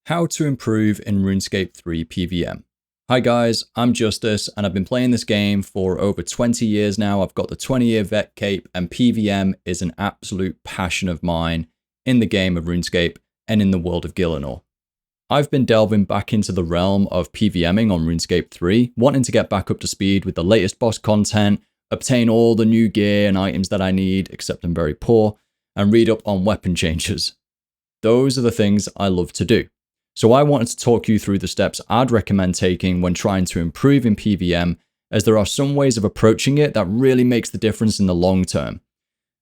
How to improve in RuneScape 3 PvM. Hi guys, I'm Justice and I've been playing this game for over 20 years now. I've got the 20-year vet cape and PvM is an absolute passion of mine in the game of RuneScape and in the world of Gielinor. I've been delving back into the realm of PvMing on RuneScape 3, wanting to get back up to speed with the latest boss content, obtain all the new gear and items that I need, except I'm very poor, and read up on weapon changes. Those are the things I love to do. So I wanted to talk you through the steps I'd recommend taking when trying to improve in PvM, as there are some ways of approaching it that really makes the difference in the long term.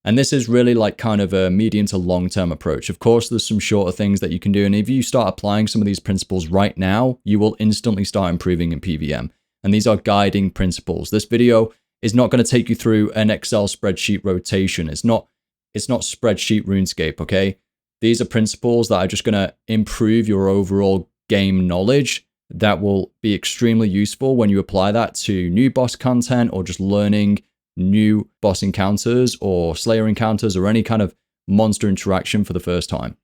And this is really like kind of a medium to long term approach. Of course, there's some shorter things that you can do. And if you start applying some of these principles right now, you will instantly start improving in PvM. And these are guiding principles. This video is not going to take you through an Excel spreadsheet rotation. It's not spreadsheet RuneScape, okay? These are principles that are just going to improve your overall game knowledge that will be extremely useful when you apply that to new boss content or just learning new boss encounters or slayer encounters or any kind of monster interaction for the first time.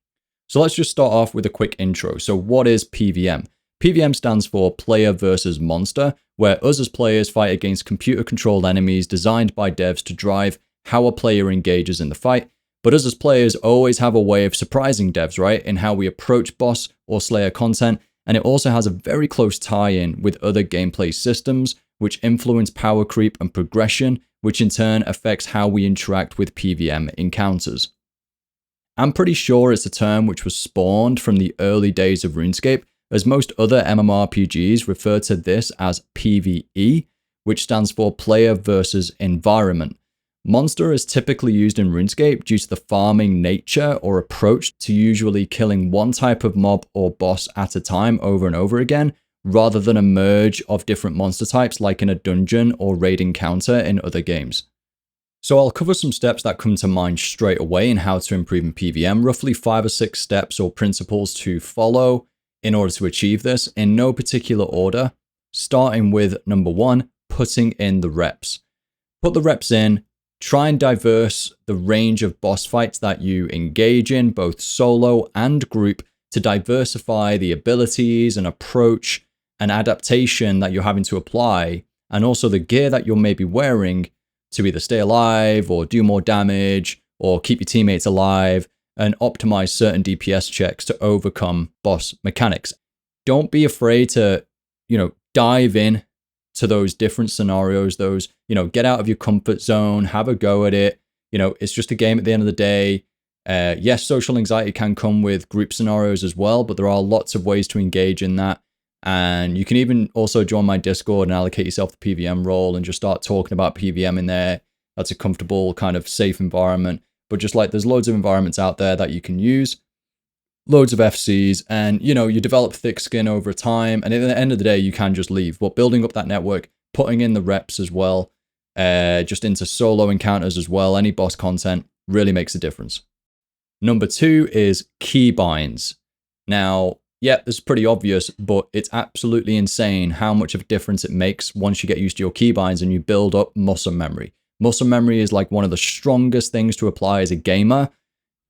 So let's just start off with a quick intro. So what is PvM? PvM stands for player versus monster, where us as players fight against computer-controlled enemies designed by devs to drive how a player engages in the fight. But us as players always have a way of surprising devs, right, in how we approach boss or slayer content, and it also has a very close tie-in with other gameplay systems, which influence power creep and progression, which in turn affects how we interact with PvM encounters. I'm pretty sure it's a term which was spawned from the early days of RuneScape, as most other MMORPGs refer to this as PvE, which stands for player versus environment. Monster is typically used in RuneScape due to the farming nature or approach to usually killing one type of mob or boss at a time over and over again, rather than a merge of different monster types like in a dungeon or raid encounter in other games. So I'll cover some steps that come to mind straight away in how to improve in PvM, roughly 5 or 6 steps or principles to follow in order to achieve this in no particular order, starting with number 1, putting in the reps. Put the reps in. Try and diverse the range of boss fights that you engage in, both solo and group, to diversify the abilities and approach and adaptation that you're having to apply, and also the gear that you're maybe wearing to either stay alive or do more damage or keep your teammates alive and optimize certain DPS checks to overcome boss mechanics. Don't be afraid to, dive in to those different scenarios, those, get out of your comfort zone, have a go at it. It's just a game at the end of the day. Yes, social anxiety can come with group scenarios as well, but there are lots of ways to engage in that. And you can even also join my Discord and allocate yourself the PvM role and just start talking about PvM in there. That's a comfortable kind of safe environment. But just like there's loads of environments out there that you can use. Loads of FCs, and you develop thick skin over time, and at the end of the day you can just leave. But building up that network, putting in the reps as well, just into solo encounters as well, any boss content really makes a difference. Number 2 is Keybinds. Now, yeah, this is pretty obvious, but it's absolutely insane how much of a difference it makes once you get used to your keybinds and you build up muscle memory. Muscle memory is like one of the strongest things to apply as a gamer,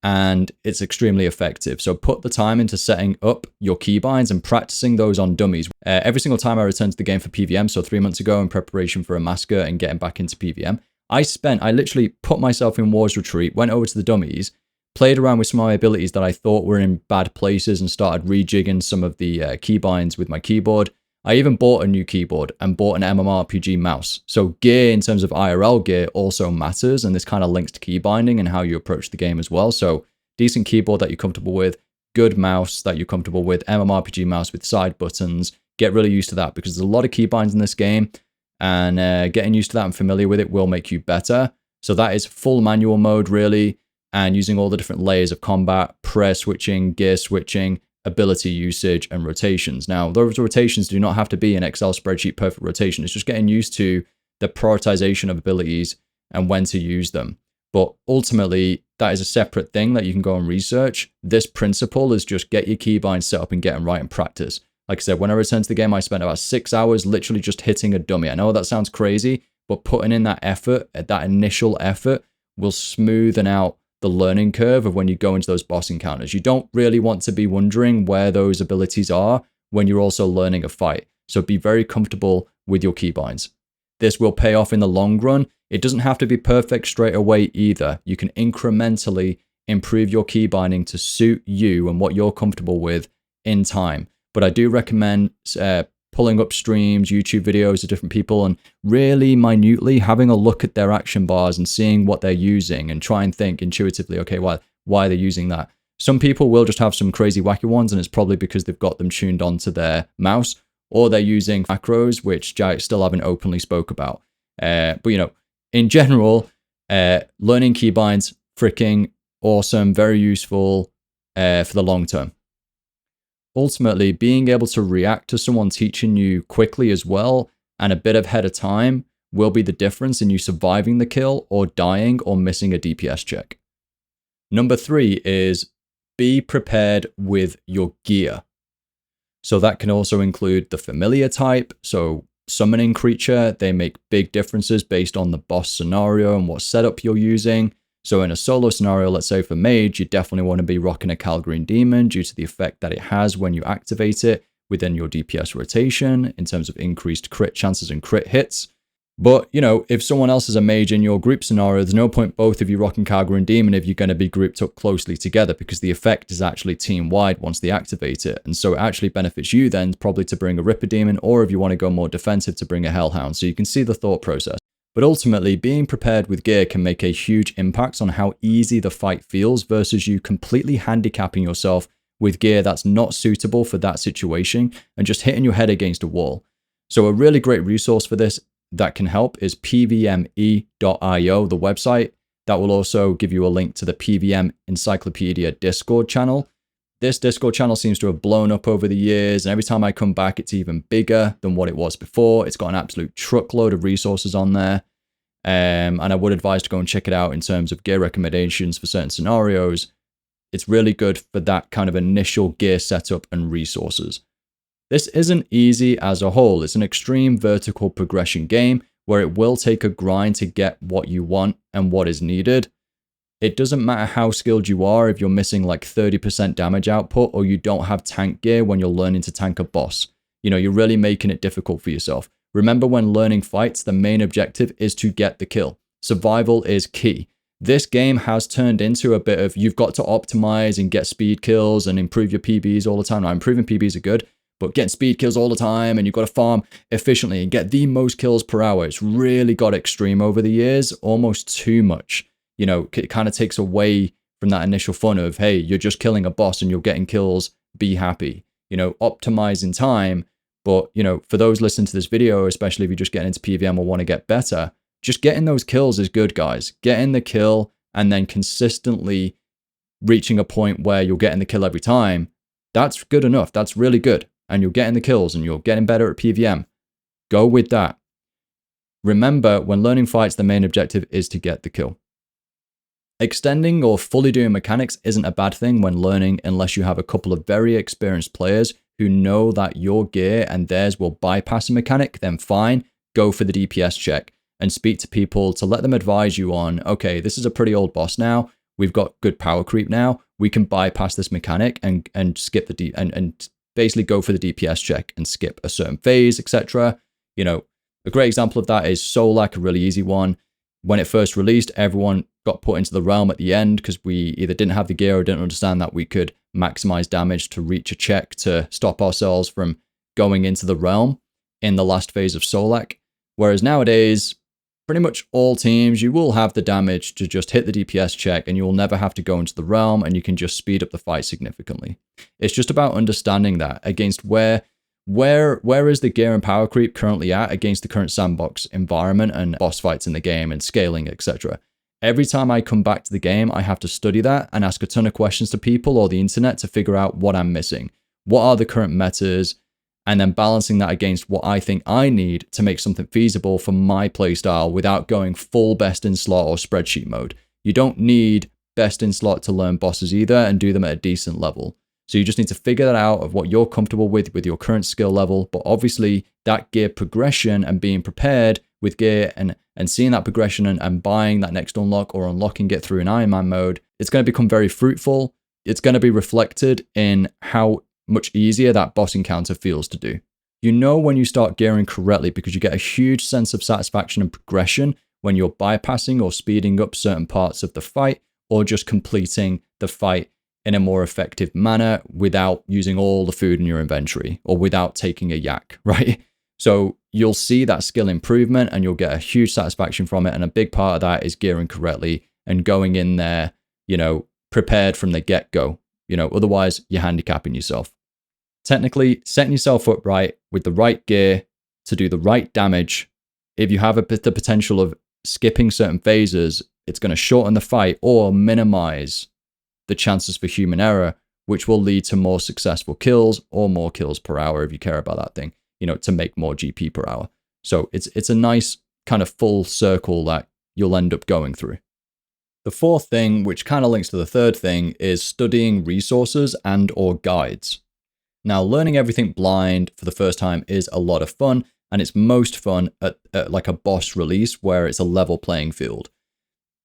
and it's extremely effective. So put the time into setting up your keybinds and practicing those on dummies. Every single time I returned to the game for PvM, so 3 months ago in preparation for a massacre and getting back into PvM, I literally put myself in War's Retreat, went over to the dummies, played around with some of my abilities that I thought were in bad places and started rejigging some of the keybinds with my keyboard. I even bought a new keyboard and bought an MMORPG mouse. So gear in terms of IRL gear also matters, and this kind of links to keybinding and how you approach the game as well. So decent keyboard that you're comfortable with, good mouse that you're comfortable with, MMORPG mouse with side buttons. Get really used to that because there's a lot of keybinds in this game, and getting used to that and familiar with it will make you better. So that is full manual mode really, and using all the different layers of combat, prayer switching, gear switching, ability usage, and rotations. Now, those rotations do not have to be an Excel spreadsheet perfect rotation. It's just getting used to the prioritization of abilities and when to use them. But ultimately, that is a separate thing that you can go and research. This principle is just get your keybinds set up and get them right in practice. Like I said, when I returned to the game, I spent about 6 hours literally just hitting a dummy. I know that sounds crazy, but putting in that effort, that initial effort, will smoothen out the learning curve of when you go into those boss encounters. You don't really want to be wondering where those abilities are when you're also learning a fight. So be very comfortable with your keybinds. This will pay off in the long run. It doesn't have to be perfect straight away either. You can incrementally improve your keybinding to suit you and what you're comfortable with in time. But I do recommend pulling up streams, YouTube videos of different people, and really minutely having a look at their action bars and seeing what they're using and try and think intuitively, okay, why are they using that? Some people will just have some crazy wacky ones, and it's probably because they've got them tuned onto their mouse, or they're using macros, which I still haven't openly spoke about. But you know, in general, learning keybinds, freaking awesome, very useful for the long term. Ultimately, being able to react to someone teaching you quickly as well and a bit ahead of time will be the difference in you surviving the kill or dying or missing a DPS check. Number 3 is be prepared with your gear. So that can also include the familiar type. So summoning creature, they make big differences based on the boss scenario and what setup you're using. So in a solo scenario, let's say for Mage, you definitely want to be rocking a Calgreen Demon due to the effect that it has when you activate it within your DPS rotation in terms of increased crit chances and crit hits. But, you know, if someone else is a Mage in your group scenario, there's no point both of you rocking Calgreen Demon if you're going to be grouped up closely together, because the effect is actually team-wide once they activate it. And so it actually benefits you then probably to bring a Ripper Demon, or if you want to go more defensive, to bring a Hellhound. So you can see the thought process. But ultimately, being prepared with gear can make a huge impact on how easy the fight feels versus you completely handicapping yourself with gear that's not suitable for that situation and just hitting your head against a wall. So a really great resource for this that can help is pvme.io, the website. That will also give you a link to the PvM Encyclopedia Discord channel. This Discord channel seems to have blown up over the years, and every time I come back, it's even bigger than what it was before. It's got an absolute truckload of resources on there, and I would advise to go and check it out in terms of gear recommendations for certain scenarios. It's really good for that kind of initial gear setup and resources. This isn't easy as a whole. It's an extreme vertical progression game where it will take a grind to get what you want and what is needed. It doesn't matter how skilled you are if you're missing like 30% damage output or you don't have tank gear when you're learning to tank a boss. You know, you're really making it difficult for yourself. Remember, when learning fights, the main objective is to get the kill. Survival is key. This game has turned into a bit of you've got to optimize and get speed kills and improve your PBs all the time. Now, improving PBs are good, but getting speed kills all the time and you've got to farm efficiently and get the most kills per hour. It's really got extreme over the years, almost too much. You know, it kind of takes away from that initial fun of, hey, you're just killing a boss and you're getting kills, be happy. You know, optimize in time. But, you know, for those listening to this video, especially if you're just getting into PvM or want to get better, just getting those kills is good, guys. Getting the kill and then consistently reaching a point where you're getting the kill every time, that's good enough. That's really good. And you're getting the kills and you're getting better at PvM. Go with that. Remember, when learning fights, the main objective is to get the kill. Extending or fully doing mechanics isn't a bad thing when learning, unless you have a couple of very experienced players who know that your gear and theirs will bypass a mechanic. Then fine, go for the DPS check and speak to people to let them advise you on, okay, this is a pretty old boss now. We've got good power creep now. We can bypass this mechanic and skip the and basically go for the DPS check and skip a certain phase, etc. You know, a great example of that is Solak, a really easy one. When it first released, everyone got put into the realm at the end because we either didn't have the gear or didn't understand that we could maximize damage to reach a check to stop ourselves from going into the realm in the last phase of Solak. Whereas nowadays, pretty much all teams, you will have the damage to just hit the DPS check and you will never have to go into the realm, and you can just speed up the fight significantly. It's just about understanding that against where is the gear and power creep currently at against the current sandbox environment and boss fights in the game and scaling, etc. Every time I come back to the game, I have to study that and ask a ton of questions to people or the internet to figure out what I'm missing. What are the current metas? And then balancing that against what I think I need to make something feasible for my playstyle without going full best in slot or spreadsheet mode. You don't need best in slot to learn bosses either and do them at a decent level. So you just need to figure that out of what you're comfortable with your current skill level. But obviously that gear progression and being prepared with gear and seeing that progression and buying that next unlock or unlocking it through an Iron Man mode it's going to become very fruitful. It's going to be reflected in how much easier that boss encounter feels to do. You know when you start gearing correctly because you get a huge sense of satisfaction and progression when you're bypassing or speeding up certain parts of the fight, or just completing the fight in a more effective manner without using all the food in your inventory or without taking a yak, right? So you'll see that skill improvement and you'll get a huge satisfaction from it. And a big part of that is gearing correctly and going in there, you know, prepared from the get-go. You know, otherwise you're handicapping yourself. Technically, setting yourself up right with the right gear to do the right damage. If you have the potential of skipping certain phases, it's going to shorten the fight or minimize the chances for human error, which will lead to more successful kills or more kills per hour if you care about that thing, you know, to make more GP per hour. So it's a nice kind of full circle that you'll end up going through. The fourth thing, which kind of links to the third thing, is studying resources and or guides. Now, learning everything blind for the first time is a lot of fun, and it's most fun at like a boss release where it's a level playing field.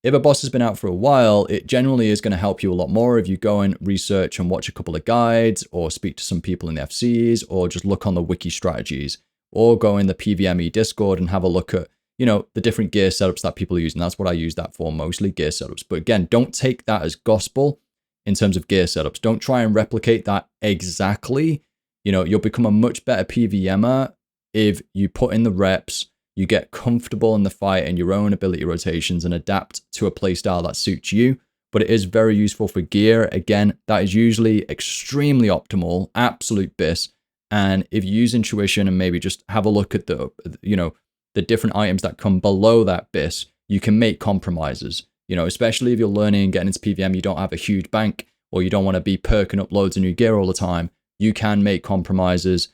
If a boss has been out for a while, it generally is going to help you a lot more if you go and research and watch a couple of guides, or speak to some people in the FCs, or just look on the wiki strategies, or go in the PvMe Discord and have a look at, you know, the different gear setups that people use. And that's what I use that for, mostly gear setups. But again, don't take that as gospel in terms of gear setups. Don't try and replicate that exactly. You know, you'll become a much better PvMer if you put in the reps, you get comfortable in the fight and your own ability rotations and adapt to a playstyle that suits you. But it is very useful for gear. Again, that is usually extremely optimal, absolute BIS. And if you use intuition and maybe just have a look at the, you know, the different items that come below that BIS, you can make compromises. You know, especially if you're learning and getting into PvM, you don't have a huge bank, or you don't want to be perking up loads of new gear all the time. You can make compromises,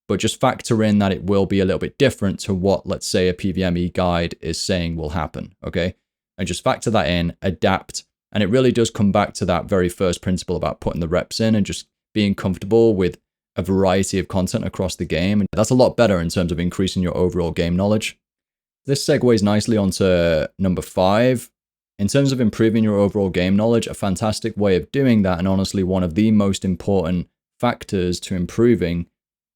but just factor in that it will be a little bit different to what, let's say, a PvMe guide is saying will happen, okay? And just factor that in, adapt, and it really does come back to that very first principle about putting the reps in and just being comfortable with a variety of content across the game. And that's a lot better in terms of increasing your overall game knowledge. This segues nicely onto number 5. In terms of improving your overall game knowledge, a fantastic way of doing that, and honestly one of the most important factors to improving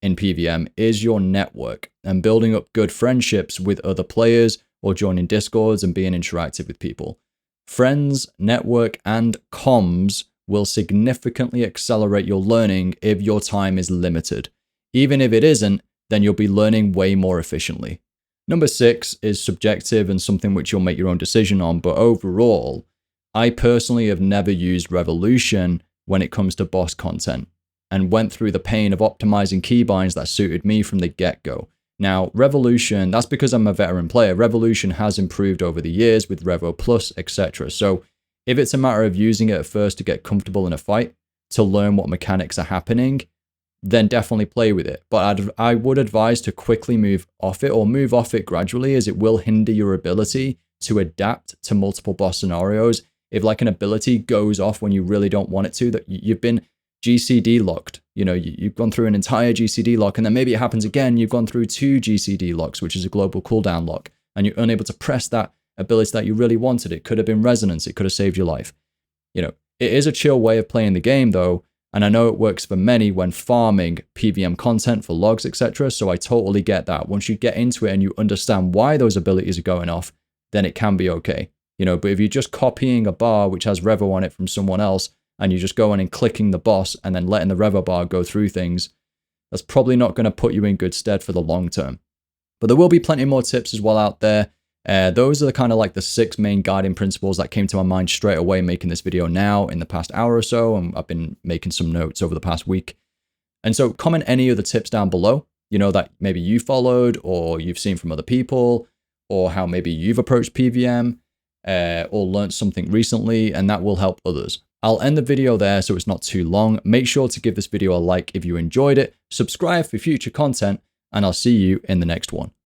in PvM, is your network and building up good friendships with other players, or joining discords and being interactive with people. Friends, network, and comms will significantly accelerate your learning if your time is limited. Even if it isn't, then you'll be learning way more efficiently. Number 6 is subjective and something which you'll make your own decision on, but overall, I personally have never used Revolution when it comes to boss content, and went through the pain of optimizing keybinds that suited me from the get-go. Now, Revolution, that's because I'm a veteran player. Revolution has improved over the years with Revo Plus, etc. So if it's a matter of using it at first to get comfortable in a fight, to learn what mechanics are happening, then definitely play with it. But I would advise to quickly move off it, or move off it gradually, as it will hinder your ability to adapt to multiple boss scenarios. If like an ability goes off when you really don't want it to, that you've been GCD locked, you know, you've gone through an entire GCD lock, and then maybe it happens again, you've gone through 2 GCD locks, which is a global cooldown lock, and you're unable to press that ability that you really wanted. It could have been resonance, it could have saved your life. You know, it is a chill way of playing the game though, and I know it works for many when farming PvM content for logs, etc. So I totally get that. Once you get into it and you understand why those abilities are going off, then it can be okay. You know, but if you're just copying a bar which has Revo on it from someone else, and you just go in and clicking the boss and then letting the Revo bar go through things, that's probably not going to put you in good stead for the long term. But there will be plenty more tips as well out there. Those are kind of like the 6 main guiding principles that came to my mind straight away making this video now in the past hour or so, and I've been making some notes over the past week. And so comment any of the tips down below, you know, that maybe you followed or you've seen from other people, or how maybe you've approached PvM or learned something recently, and that will help others. I'll end the video there so it's not too long. Make sure to give this video a like if you enjoyed it, subscribe for future content, and I'll see you in the next one.